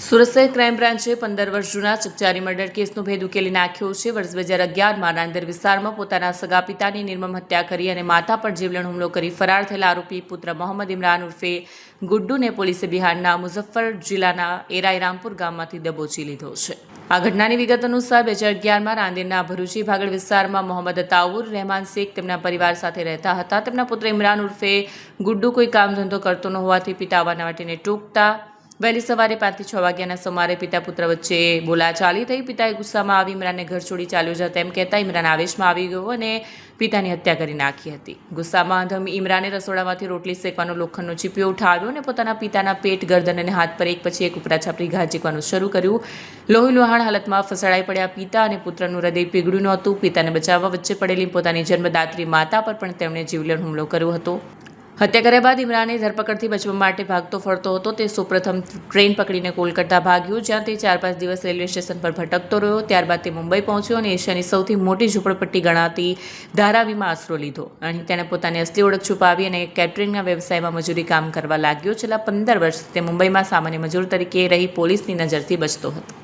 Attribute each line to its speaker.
Speaker 1: સુરત શહેર ક્રાઇમ બ્રાન્ચે 15 વર્ષ જૂના ચકચારી મર્ડર કેસનો ભેદ ઉકેલી નાખ્યો છે। વર્ષ 2011માં રાંદેર વિસ્તારમાં પોતાના સગા પિતાની નિર્મમ હત્યા કરી અને માતા પર જીવલેણ હુમલો કરી ફરાર થયેલા આરોપી પુત્ર મોહમ્મદ ઇમરાન ઉર્ફે ગુડ્ડુને પોલીસે બિહારના મુઝફ્ફર જિલ્લાના એરાઈ રામપુર ગામમાંથી દબોચી લીધો છે। આ ઘટનાની વિગત અનુસાર 2011માં રાંદેરના ભરૂચી ભાગળ વિસ્તારમાં મોહમ્મદ અતાઉર રહેમાન શેખ તેમના પરિવાર સાથે રહેતા હતા। તેમના પુત્ર ઇમરાન ઉર્ફે ગુડ્ડુ કોઈ કામ ધંધો કરતો ન હોવાથી પિતા આવવાના વાટીને ટૂંકતા વહેલી સવારે 5 થી 6 વાગ્યાના સુમારે પિતા પુત્ર વચ્ચે બોલાચાલી થઈ। પિતાએ ગુસ્સામાં આવી ઇમરાનને ઘર છોડી ચાલ્યો જા તેમ કહેતા ઇમરાન આવેશમાં આવી ગયો અને પિતાની હત્યા કરી નાખી હતી। ગુસ્સામાં અધમ ઇમરાને રસોડામાંથી રોટલી શેકવાનો લોખંડનો ચીપિયો ઉઠાવ્યો અને પોતાના પિતાના પેટ, ગરદન અને હાથ પર એક પછી એક ઉપરા છાપરી ઘા ઝીકવાનું શરૂ કર્યું। લોહી લોહાણ હાલતમાં ફસડાઈ પડ્યા પિતા અને પુત્રનું હૃદય પીગળ્યું નહોતું। પિતાને બચાવવા વચ્ચે પડેલી પોતાની જન્મદાત્રી માતા પર પણ તેમણે જીવલેણ હુમલો કર્યો હતો। હત્યા કર્યા બાદ ઇમરાને ધરપકડથી બચવા માટે ભાગતો ફરતો હતો। તે સૌપ્રથમ ટ્રેન પકડીને કોલકાતા ભાગ્યો, જ્યાં તે 4-5 દિવસ રેલવે સ્ટેશન પર ભટકતો રહ્યો। ત્યારબાદ તે મુંબઈ પહોંચ્યો અને એશિયાની સૌથી મોટી ઝૂંપડપટ્ટી ગણાતી ધારાવીમાં આશરો લીધો। અહીં તેણે પોતાની અસલી ઓળખ છુપાવી અને કેટરિંગના વ્યવસાયમાં મજૂરી કામ કરવા લાગ્યો। છેલ્લા 15 વર્ષ તે મુંબઈમાં સામાન્ય મજૂર તરીકે રહી પોલીસની નજરથી બચતો હતો।